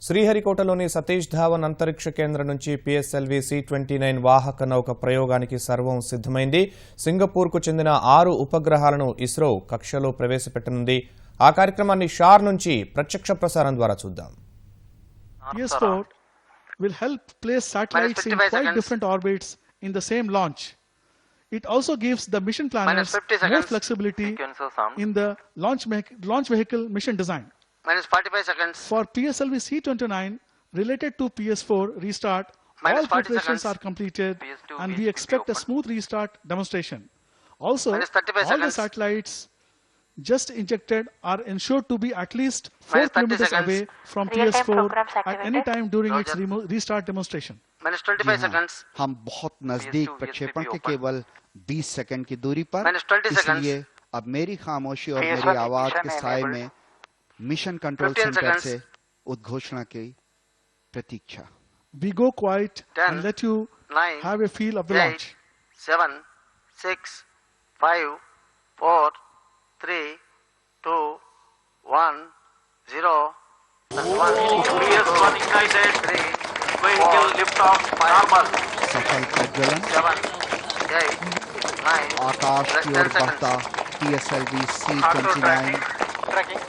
శ్రీహరికోటలోని సతీష్ ధావన్ అంతరిక్ష కేంద్రం నుంచి పిఎస్ఎల్వి C-29 వాహక నౌక ప్రయోగానికి సర్వం సిద్ధమైంది. సింగపూర్కు చెందిన 6 ఉపగ్రహాలను ఇస్రో కక్షలో ప్రవేశపెట్టనుంది. ఆ కార్యక్రమాన్ని షార్ నుంచి ప్రత్యక్ష ప్రసారం ద్వారా చూద్దాం. PS4 will help place satellites in quite different orbits in the same launch. It also gives the mission planners more flexibility in the launch vehicle mission design. Minus 45 seconds. For PSLV C-29 related to PS4 restart, all preparations are completed and we expect a smooth restart demonstration. Also, all the satellites just injected are ensured to be at least 4 kilometers away from PS4 at any time during its restart demonstration. Minus 25 seconds. हम बहुत नजदीक प्रक्षेपण के केवल 20 second की दूरी पर, Minus 20 seconds. इसलिए अब मेरी खामोशी और मेरी आवाज के साए में मिशन कंट्रोल 15 सेंटर seconds. से उद्घोषणा की प्रतीक्षा. We go quiet 10, and let you 9, have a feel of the 8, launch. 7, 6, 5, 4, 3, 2, 1, 0. PS1 ignited. 3, vehicle lift off normal. सफल प्रज्वलन 7, 8, 9. आकाश की ओर बढ़ता PSLV C-29 Tracking.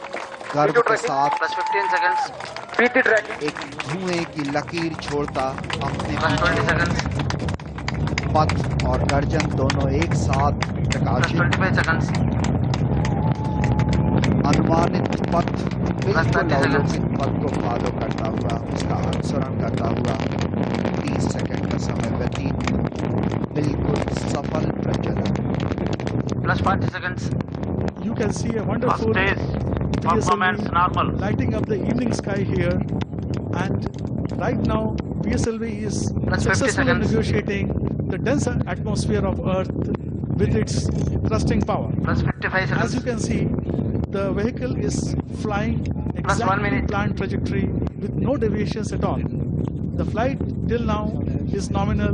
गर्व के साथ Plus 15 seconds. एक धुएं की लकीर छोड़ता अपने Plus 20 seconds. पथ और गर्जन दोनों एक साथ Plus प्रकाशित. 25 seconds. अनुमानित पथ बिल्कुल 30 अवलोकित पथ को फॉलो करता हुआ, उसका अनुसरण करता हुआ 30 सेकंड का समय व्यतीत. बिल्कुल सफल प्रज्वलन. Plus 40 seconds. You can see a wonderful Performance PSLV normal. lighting up the evening sky here, and right now PSLV is Plus 50 successfully seconds. negotiating the dense atmosphere of Earth with its thrusting power. Plus 55 As seconds. you can see, the vehicle is flying 1 exactly minute. planned trajectory with no deviations at all. The flight till now is nominal.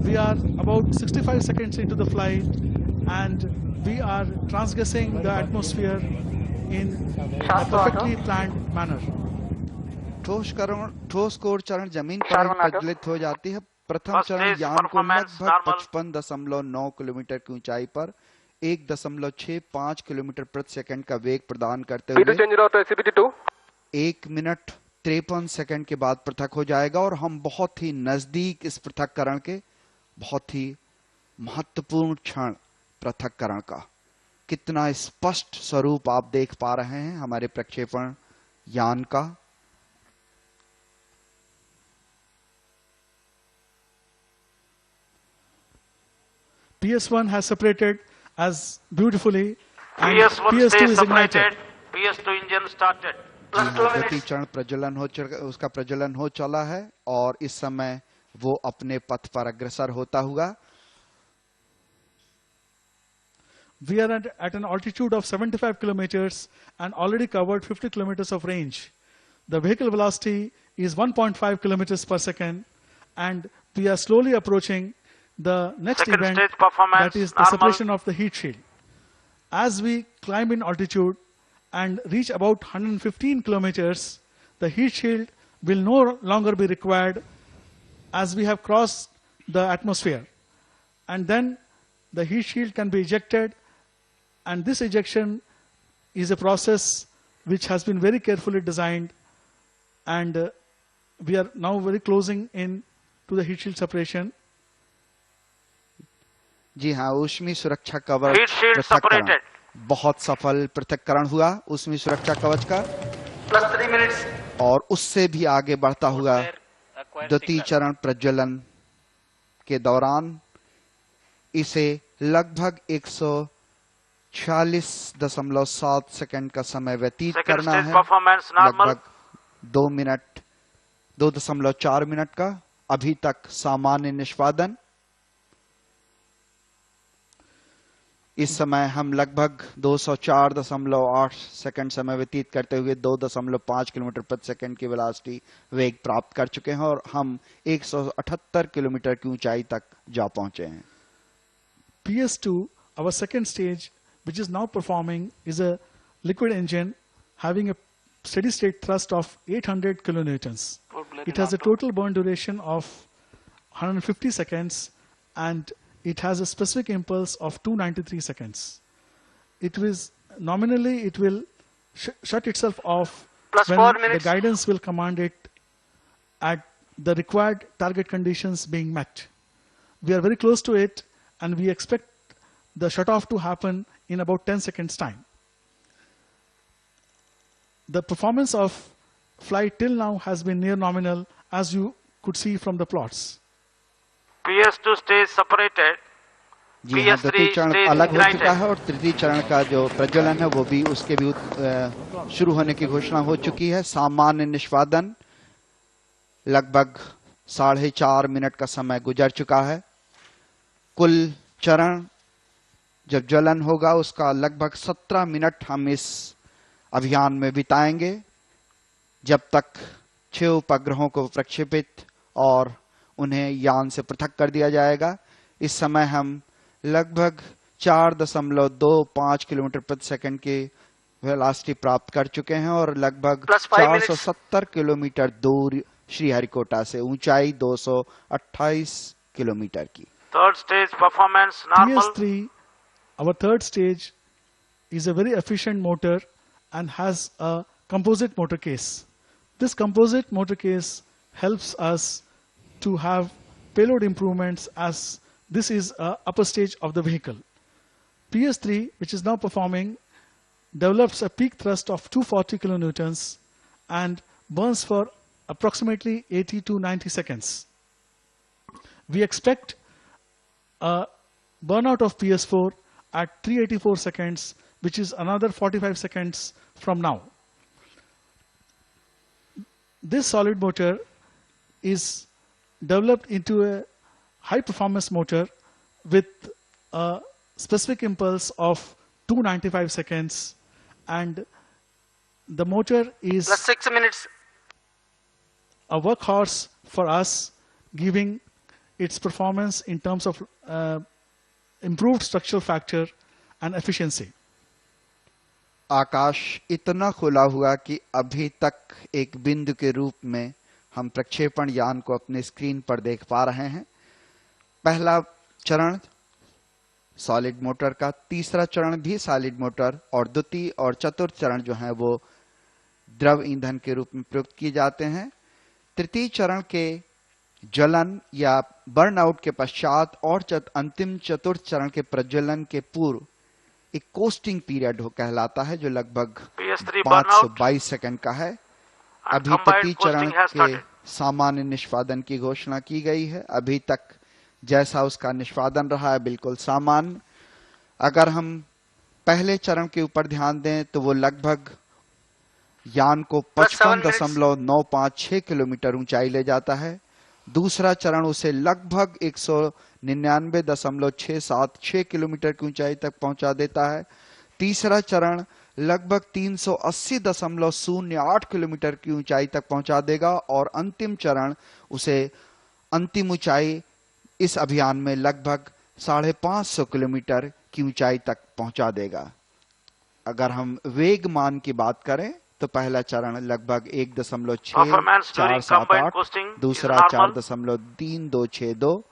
We are about 65 seconds into the flight and we are transgressing the atmosphere in a perfectly planned manner. ठोस core चरण जमीन पर ही प्रज्वलित हो जाती है. प्रथम चरण यान को लगभग 55.9 किलोमीटर की ऊंचाई पर 1.65 किलोमीटर प्रति सेकंड का वेग प्रदान करते हुए 1 मिनट 53 सेकंड के बाद पृथक हो जाएगा. और हम बहुत ही नजदीक इस पृथककरण के, बहुत ही महत्वपूर्ण क्षण पृथककरण का. कितना स्पष्ट स्वरूप आप देख पा रहे हैं हमारे प्रक्षेपण यान का. PS1 has separated as beautifully and PS1 PS2 stays is ignited. separated. PS2 engine started. Plus 2 गति minutes. चरण प्रज्वलन उसका प्रज्वलन हो चला है और इस समय वो अपने पथ पर अग्रसर होता हुआ. We are at an altitude of 75 kilometers and already covered 50 kilometers of range. The vehicle velocity is 1.5 kilometers per second and we are slowly approaching the next Second event, stage performance that is the normal. separation of the heat shield. As we climb in altitude and reach about 115 kilometers, the heat shield will no longer be required as we have crossed the atmosphere. And then the heat shield can be ejected, and this ejection is a process which has been very carefully designed, and we are now very closing in to the heat shield separation. जी हाँ, ऊष्मीय सुरक्षा कवच Heat shield पृथक्करण separated. बहुत सफल पृथक्करण हुआ ऊष्मीय सुरक्षा कवच का. Plus 3 minutes. और उससे भी आगे बढ़ता हुआ द्वितीय चरण प्रज्वलन के दौरान इसे लगभग 146.7 सेकंड का समय व्यतीत Second करना stage है. performance normal. लगभग 2.4 मिनट का अभी तक सामान्य निष्पादन. इस समय हम लगभग 204.8 सेकंड समय व्यतीत करते हुए 2.5 किलोमीटर प्रति सेकंड की वेलोसिटी वेग प्राप्त कर चुके हैं और हम 178 किलोमीटर की ऊंचाई तक जा पहुंचे हैं. PS2, our second stage, which is now performing, is a liquid engine having a steady state thrust of 800 kilonewtons. It has a total burn duration of 150 seconds and it has a specific impulse of 293 seconds. It was nominally it will shut itself off Plus when 4 the minutes. guidance will command it at the required target conditions being met. We are very close to it and we expect the shut-off to happen in about 10 seconds time. The performance of flight till now has been near nominal, as you could see from the plots. PS2 stays separated. जी हाँ, द्वितीय PS3 चरण stays अलग हो ignited. चुका है और तृतीय चरण का जो प्रज्वलन है वो भी उसके भी शुरू होने की घोषणा हो चुकी है। सामान्य निष्पादन लगभग 4.5 मिनट का समय गुजर चुका है। कुल चरण जब ज्वलन होगा उसका लगभग 17 मिनट हम इस अभियान में बिताएंगे, जब तक 6 उपग्रहों को प्रक्षेपित और उन्हें यान से पृथक कर दिया जाएगा। इस समय हम लगभग 4.25 किलोमीटर प्रति सेकंड की वेलोसिटी प्राप्त कर चुके हैं और लगभग Plus 5 minutes. 470 किलोमीटर दूर श्रीहरिकोटा से, ऊंचाई 228 किलोमीटर की। Third stage performance normal. PS3, our third stage, is a very efficient motor and has a composite motor case. This composite motor case helps us to have payload improvements as this is a upper stage of the vehicle. PS3, which is now performing, develops a peak thrust of 240 kilonewtons and burns for approximately 80 to 90 seconds. We expect a burnout of PS4 at 384 seconds, which is another 45 seconds from now. This solid motor is developed into a high performance motor with a specific impulse of 295 seconds, and the motor is Plus 6 minutes. a workhorse for us, giving its performance in terms of improved structural factor and efficiency. आकाश इतना खुला हुआ कि अभी तक एक बिंदु के रूप में हम प्रक्षेपण यान को अपने स्क्रीन पर देख पा रहे हैं। पहला चरण सॉलिड मोटर का, तीसरा चरण भी सॉलिड मोटर और द्वितीय और चतुर्थ चरण जो है वो द्रव ईंधन के रूप में प्रयुक्त किए जाते हैं। तृतीय चरण के ज्वलन या बर्नआउट के पश्चात और अंतिम चतुर्थ चरण के प्रज्वलन के पूर्व एक कोस्टिंग पीरियड कहलाता है जो लगभग PS3 burnout 522 सेकंड का है। and अभी combined तृतीय चरण coasting has के started. सामान्य निष्पादन की घोषणा की गई है। अभी तक जैसा उसका निष्पादन रहा है बिल्कुल सामान्य। अगर हम पहले चरण के ऊपर ध्यान दें तो वो लगभग यान को Plus 7 55.956 किलोमीटर ऊंचाई ले जाता है। दूसरा चरण उसे लगभग 199.676 किलोमीटर की ऊंचाई तक पहुंचा देता है। तीसरा चरण लगभग 380.08 किलोमीटर की ऊंचाई तक पहुंचा देगा और अंतिम चरण उसे अंतिम ऊंचाई इस अभियान में लगभग 550 किलोमीटर की ऊंचाई तक पहुंचा देगा। अगर हम वेग मान की बात करें तो पहला चरण लगभग Performance during combined 1.6478, coasting is दूसरा normal. 4.3262,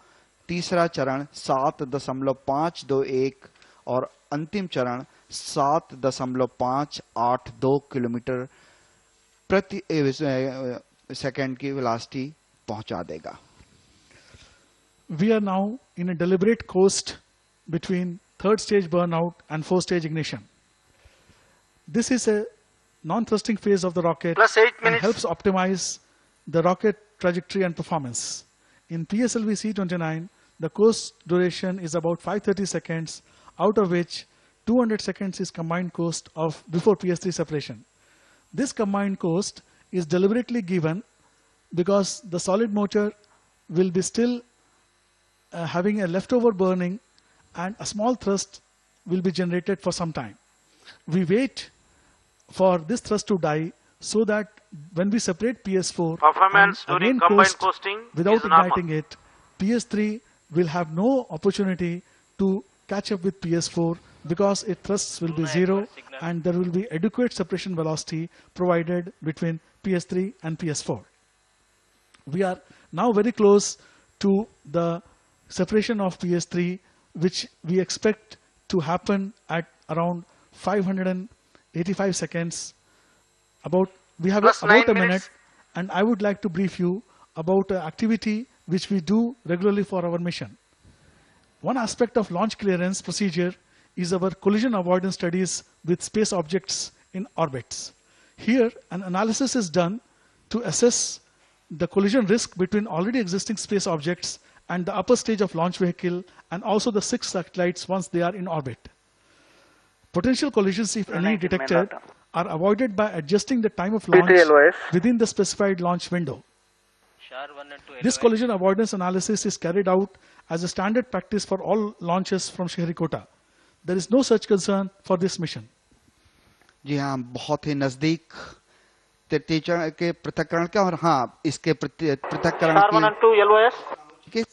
तीसरा चरण 7.521 और अंतिम चरण 7.582 किलोमीटर प्रति सेकंड की वेलोसिटी पहुंचा देगा। We are now in a deliberate coast between third stage burnout and fourth stage ignition. This is a non-thrusting phase of the rocket Plus 8 and minutes. helps optimize the rocket trajectory and performance. In PSLV C-29, the coast duration is about 530 seconds, out of which 200 seconds is combined coast of before PS3 separation. This combined coast is deliberately given because the solid motor will be still having a leftover burning and a small thrust will be generated for some time. We wait for this thrust to die so that when we separate PS4 Performance and during again combined coast coasting without is normal. igniting it, PS3 will have no opportunity to catch up with PS4 because its thrusts will be zero and there will be adequate separation velocity provided between PS3 and PS4. We are now very close to the separation of PS3, which we expect to happen at around 585 seconds. We have Plus about 9 a minute, minutes. and I would like to brief you about an activity which we do regularly for our mission. One aspect of launch clearance procedure is our collision avoidance studies with space objects in orbits. Here, an analysis is done to assess the collision risk between already existing space objects and the upper stage of launch vehicle, and also the 6 satellites once they are in orbit. Potential collisions, if any, detected are avoided by adjusting the time of launch LOS. within the specified launch window. This collision avoidance analysis is carried out as a standard practice for all launches from Sriharikota. There is no such concern for this mission. जी हाँ, बहुत ही नजदीक तृतीय के पृथक्करण का, और हाँ, इसके पृथक्करण की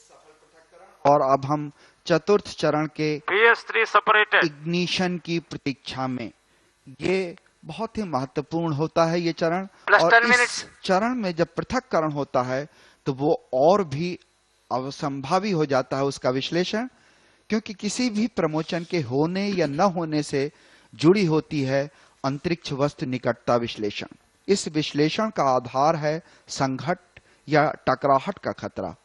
और अब हम चतुर्थ चरण के PS3 separated. इग्निशन की प्रतीक्षा में। ये बहुत ही महत्वपूर्ण होता है ये चरण, Plus और 10 इस minutes. चरण में जब पृथक्करण होता है तो वो और भी असंभावी हो जाता है उसका विश्लेषण, क्योंकि किसी भी प्रमोशन के होने या न होने से जुड़ी होती है अंतरिक्ष वस्तु निकटता विश्लेषण। इस विश्लेषण का आधार है संघट या टकराहट का खतरा।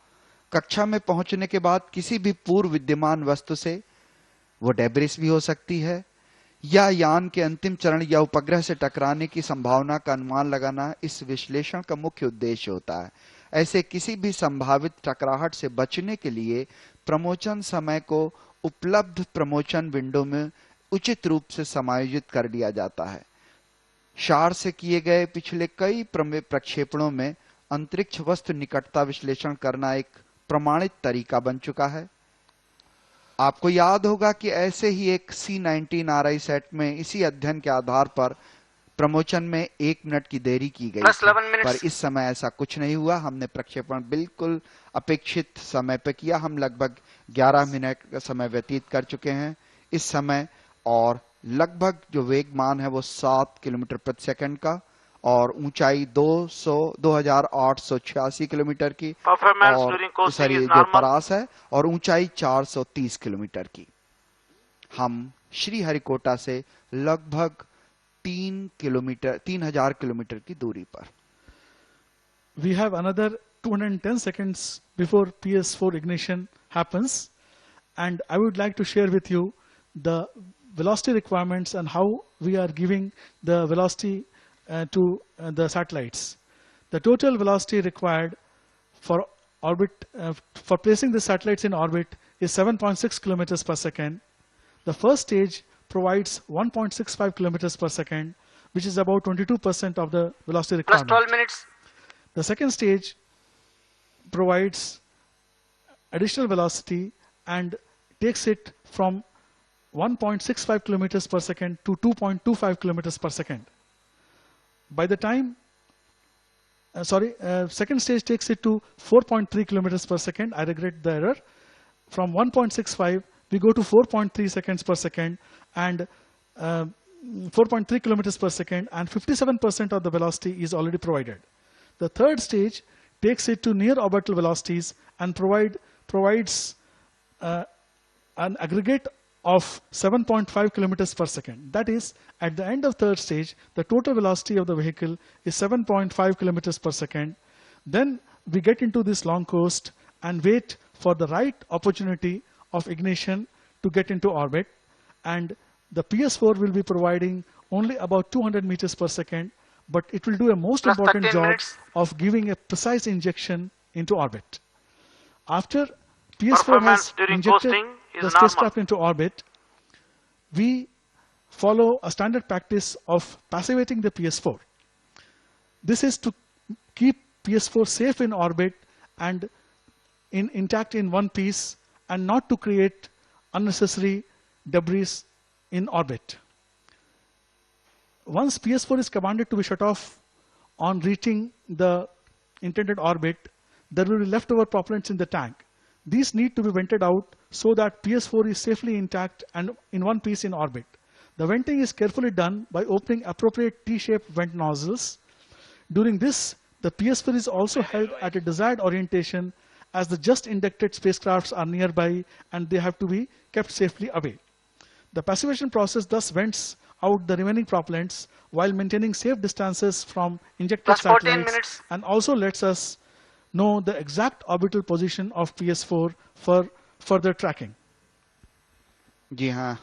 कक्षा में पहुंचने के बाद किसी भी पूर्व विद्यमान वस्तु से, वो डेब्रिस भी हो सकती है, या यान के अंतिम चरण या उपग्रह से टकराने की संभावना का अनुमान लगाना इस विश्लेषण का मुख्य उद्देश्य होता है। ऐसे किसी भी संभावित टकराहट से बचने के लिए प्रमोशन समय को उपलब्ध प्रमोशन विंडो में उचित रूप से समायोजित कर लिया जाता है। शार से किए गए पिछले कई प्रक्षेपणों में अंतरिक्ष वस्तु निकटता विश्लेषण करना एक प्रमाणित तरीका बन चुका है। आपको याद होगा कि ऐसे ही एक C-19 RI सेट में इसी अध्ययन के आधार पर प्रमोशन में 1 मिनट की देरी की गई Plus थी, 11 minutes. पर इस समय ऐसा कुछ नहीं हुआ। हमने प्रक्षेपण बिल्कुल अपेक्षित समय पर किया। हम लगभग 11 मिनट का समय व्यतीत कर चुके हैं इस समय, और लगभग जो वेगमान है वो 7 किलोमीटर प्रति सेकंड का, और ऊंचाई 2886 किलोमीटर की, Performance और during coasting सॉरी is जो normal. परास है, और ऊंचाई 430 किलोमीटर की। हम श्रीहरिकोटा से लगभग 3000 किलोमीटर की दूरी पर। We have another 210 seconds before PS4 ignition happens, and I would like to share with you the velocity requirements and how we are giving the velocity to the satellites. The total velocity required for orbit for placing the satellites in orbit is 7.6 kilometers per second. The first stage provides 1.65 kilometers per second, which is about 22% of the velocity Plus requirement. 12 minutes. The second stage provides additional velocity and takes it from 1.65 kilometers per second to 2.25 kilometers per second. By the time, second stage takes it to 4.3 kilometers per second. I regret the error. From 1.65, we go to 4.3 seconds per second, and 4.3 kilometers per second, and 57% of the velocity is already provided. The third stage takes it to near orbital velocities and provides an aggregate of 7.5 kilometers per second. That is, at the end of third stage, the total velocity of the vehicle is 7.5 kilometers per second. Then we get into this long coast and wait for the right opportunity of ignition to get into orbit. And the PS4 will be providing only about 200 meters per second, but it will do a most Plus important 13 job minutes. of giving a precise injection into orbit. After PS4 Performance has during injected coasting is the normal. spacecraft into orbit, we follow a standard practice of passivating the PS4. This is to keep PS4 safe in orbit and intact in one piece, and not to create unnecessary debris in orbit. Once PS4 is commanded to be shut off on reaching the intended orbit, there will be leftover propellants in the tank. These need to be vented out so that PS4 is safely intact and in one piece in orbit. The venting is carefully done by opening appropriate T-shaped vent nozzles. During this, the PS4 is also held at a desired orientation as the just inducted spacecrafts are nearby and they have to be kept safely away. The passivation process thus vents out the remaining propellants while maintaining safe distances from injected Plus 14 satellites minutes. and also lets us know the exact orbital position of PS4 for further tracking. जी हाँ,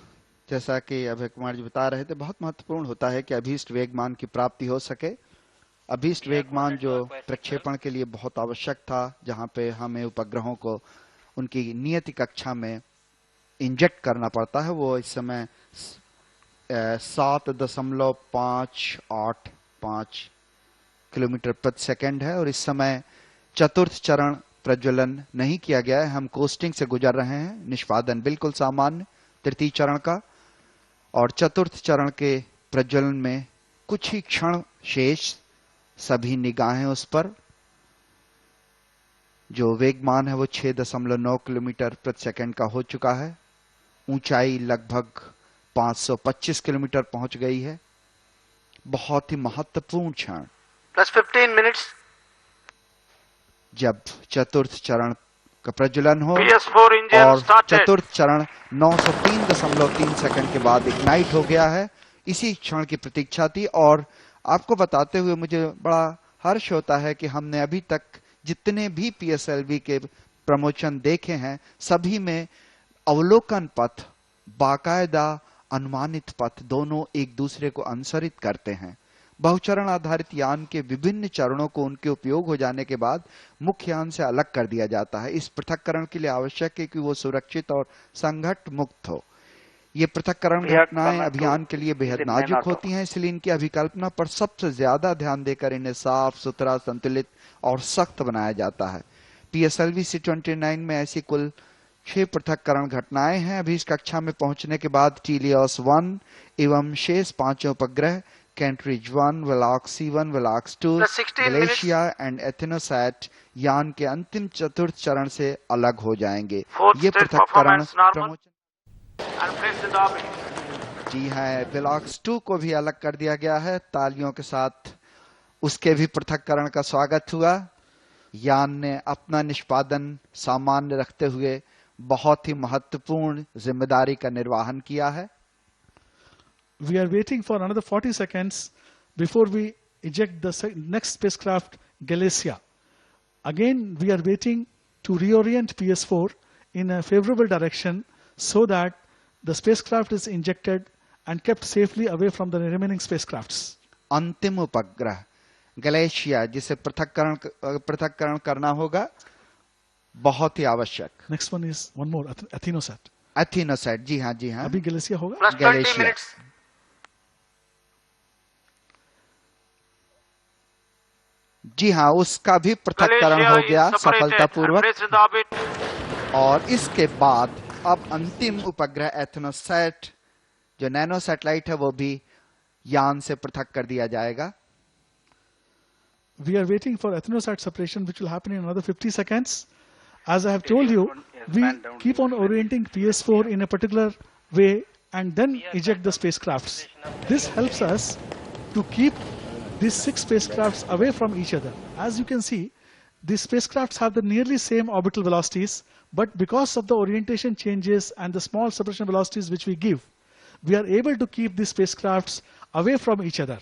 जैसा कि अभय कुमार जी बता रहे थे, बहुत महत्वपूर्ण होता है कि अभीष्ट वेगमान की प्राप्ति हो सके। अभीष्ट वेगमान जो प्रक्षेपण के लिए बहुत आवश्यक था, जहां पे हमें उपग्रहों को उनकी नियत कक्षा में इंजेक्ट करना पड़ता है, वो इस समय 7.585 किलोमीटर प्रति सेकंड है और इस समय चतुर्थ चरण प्रज्वलन नहीं किया गया है। हम कोस्टिंग से गुजर रहे हैं, निष्पादन बिल्कुल सामान्य तृतीय चरण का, और चतुर्थ चरण के प्रज्वलन में कुछ ही क्षण शेष, सभी निगाहें उस पर। जो वेगमान है वो 6.9 किलोमीटर प्रति सेकंड का हो चुका है। ऊंचाई लगभग 525 किलोमीटर पहुंच गई है। बहुत ही महत्वपूर्ण क्षण। Plus 15 minutes. जब चतुर्थ चरण का प्रज्वलन हो PS4 engine और started. चतुर्थ चरण 903.3 सेकंड के बाद इग्नाइट हो गया है। इसी क्षण की प्रतीक्षा थी और आपको बताते हुए मुझे बड़ा हर्ष होता है कि हमने अभी तक जितने भी PSLV के प्रमोशन देखे हैं, सभी में अवलोकन पथ, बाकायदा अनुमानित पथ दोनों एक दूसरे को अनुसरित करते हैं। बहुचरण आधारित यान के विभिन्न चरणों को उनके उपयोग हो जाने के बाद मुख्य यान से अलग कर दिया जाता है। इस पृथक्करण के लिए आवश्यक है कि वो सुरक्षित और संघट मुक्त हो। ये पृथक्करण घटनाएं अभियान के लिए बेहद नाजुक होती हैं, इसलिए इनकी अभिकल्पना पर सबसे ज्यादा ध्यान देकर इन्हें साफ सुथरा, संतुलित और सख्त बनाया जाता है। PSLV C-29 में ऐसी कुल 6 पृथक्करण घटनाएं हैं। अभी इस कक्षा में पहुंचने के बाद टीलियस 1 एवं शेष 5 उपग्रह कैंट्रिज 1, वेलॉक्स C1, वेलॉक्स 2, गलेशिया एंड एथेनोसैट यान के अंतिम चतुर्थ चरण से अलग हो जाएंगे। ये पृथक्करण जी है, वेलॉक्स 2 को भी अलग कर दिया गया है। तालियों के साथ उसके भी पृथक्करण का स्वागत हुआ। यान ने अपना निष्पादन सामान्य रखते हुए बहुत ही महत्वपूर्ण जिम्मेदारी का निर्वहन किया है। We are waiting for another 40 seconds before we eject the next spacecraft, Galaxia. Again, we are waiting to reorient PS4 in a favorable direction so that the spacecraft is injected and kept safely away from the remaining spacecrafts. अंतिम उपग्रह गलेशिया, जिसे पृथक्करण करना होगा, बहुत ही आवश्यक। Next one is one more, Athenosat. एथेनोसैट, जी हाँ, जी हाँ। अभी Galaxia होगा? Plus 20 Galaxia. minutes. जी हाँ, उसका भी पृथक्करण हो गया सफलतापूर्वक। और इसके बाद अब अंतिम उपग्रह एथेनोसैट, जो नैनो सैटेलाइट है, वो भी यान से पृथक कर दिया जाएगा। We are waiting for Athenosat separation, which will happen in another 50 seconds. As I have told you, we keep on orienting PS4 in a particular way and then eject the spacecrafts. This helps us to keep these 6 spacecrafts away from each other. As you can see, these spacecrafts have the nearly same orbital velocities, but because of the orientation changes and the small separation velocities which we give, we are able to keep these spacecrafts away from each other.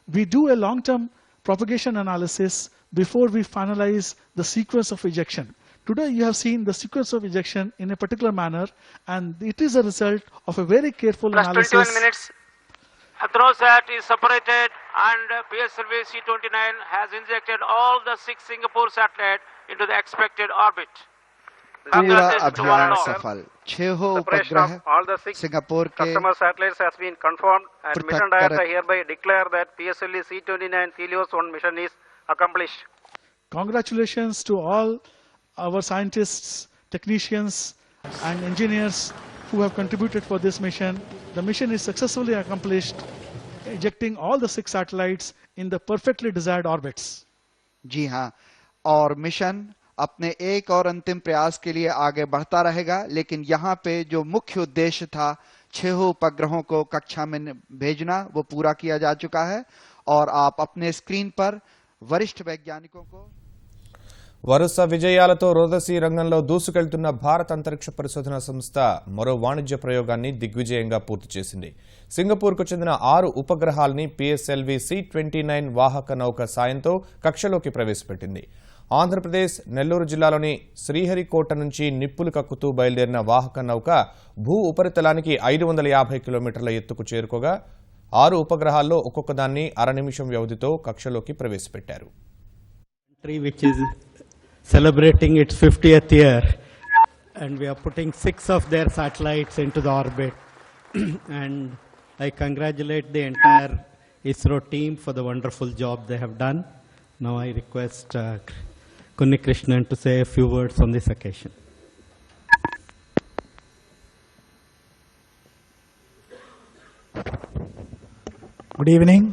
We do a long-term propagation analysis before we finalize the sequence of ejection. Today you have seen the sequence of ejection in a particular manner, and it is a result of a very careful Plus analysis. 21 minutes. Athenosat is separated and PSLV C-29 has injected all the 6 Singapore satellites into the expected orbit. पूरा अभियान सफल। 6 उपग्रह all the 6 Singapore के customer satellites has been confirmed and mission पृथक्करण director hereby declare that PSLV C-29 Helios 1 mission is accomplished. Congratulations to all our scientists, technicians and engineers who have contributed for this mission. The mission is successfully accomplished, ejecting all the 6 satellites in the perfectly desired orbits. जी हाँ, और mission अपने एक और अंतिम प्रयास के लिए आगे बढ़ता रहेगा, लेकिन यहाँ पे जो मुख्य उद्देश्य था 6 उपग्रहों को कक्षा में भेजना वो पूरा किया जा चुका है। और आप अपने स्क्रीन पर वरिष्ठ वैज्ञानिकों को వరుస విజయాలతో రోదసీ రంగంలో దూసుకెళ్తున్న భారత అంతరిక్ష పరిశోధన సంస్థ మరో వాణిజ్య ప్రయోగాన్ని దిగ్విజయంగా పూర్తి చేసింది. సింగపూర్కు చెందిన 6 ఉపగ్రహాల్ని పిఎస్ఎల్వి C-29 వాహక నౌక సాయంతో కక్షలోకి ప్రవేశపెట్టింది. ఆంధ్రప్రదేశ్ నెల్లూరు జిల్లాలోని శ్రీహరికోట నుంచి నిప్పులు కక్కుతూ బయలుదేరిన వాహక నౌక భూ ఉపరితలానికి 550 కిలోమీటర్ల ఎత్తుకు చేరుకోగా 6 ఉపగ్రహాల్లో ఒక్కొక్కదాన్ని అర నిమిషం వ్యవధితో కక్షలోకి ప్రవేశపెట్టారు. Which is celebrating its 50th year, and we are putting 6 of their satellites into the orbit. And I congratulate the entire ISRO team for the wonderful job they have done. Now I request Kunni Krishnan to say a few words on this occasion. Good evening.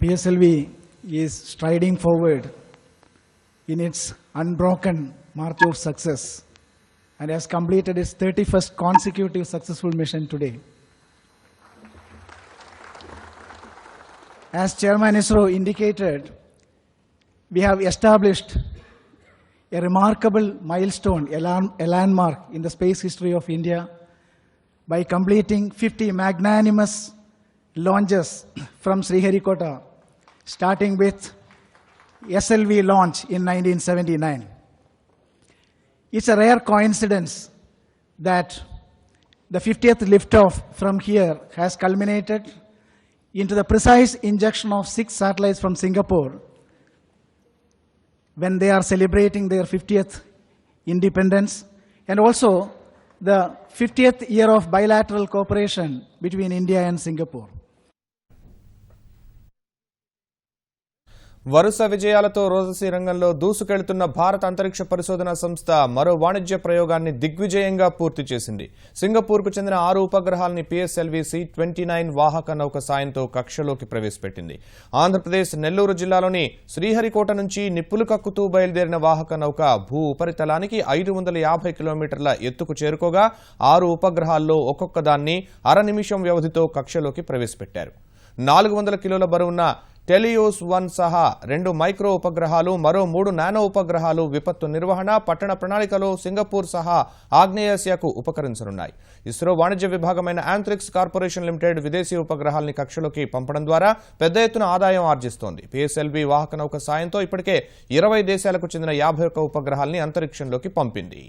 PSLV is striding forward in its unbroken march of success and has completed its 31st consecutive successful mission today. As Chairman ISRO indicated, we have established a remarkable milestone, a landmark in the space history of India by completing 50 magnanimous launches from Sriharikota, starting with SLV launch in 1979. It's a rare coincidence that the 50th liftoff from here has culminated into the precise injection of 6 satellites from Singapore when they are celebrating their 50th independence, and also the 50th year of bilateral cooperation between India and Singapore. వరుస విజయాలతో రోదసీ రంగంలో దూసుకెళ్తున్న భారత అంతరిక్ష పరిశోధన సంస్థ మరో వాణిజ్య ప్రయోగాన్ని దిగ్విజయంగా పూర్తి చేసింది. సింగపూర్కు చెందిన 6 ఉపగ్రహాల్ని పిఎస్ఎల్వి C-29 వాహక నౌక సాయంతో కక్షలోకి ప్రవేశపెట్టింది. ఆంధ్రప్రదేశ్ నెల్లూరు జిల్లాలోని శ్రీహరికోట నుంచి నిప్పులు కక్కుతూ బయలుదేరిన వాహక నౌక భూ ఉపరితలానికి 550 కిలోమీటర్ల ఎత్తుకు చేరుకోగా 6 ఉపగ్రహాల్లో ఒక్కొక్కదాన్ని అర నిమిషం వ్యవధితో కక్షలోకి ప్రవేశపెట్టారు. 400 కిలోల బరువున్న టెలియోస్ 1 సహా 2 మైక్రో ఉపగ్రహాలు, మరో 3 నానో ఉపగ్రహాలు విపత్తు నిర్వహణ, పట్టణ ప్రణాళికలో సింగపూర్ సహా ఆగ్నేయాసియాకు ఉపకరించనున్నాయి. ఇస్రో వాణిజ్య విభాగమైన యాంత్రిక్స్ కార్పొరేషన్ లిమిటెడ్ విదేశీ ఉపగ్రహాల్ని కక్షలోకి పంపడం ద్వారా పెద్ద ఎత్తున ఆదాయం ఆర్జిస్తోంది. పిఎస్ఎల్వి వాహక నౌక సాయంతో ఇప్పటికే 20 దేశాలకు చెందిన 51 ఉపగ్రహాల్ని అంతరిక్షంలోకి పంపింది.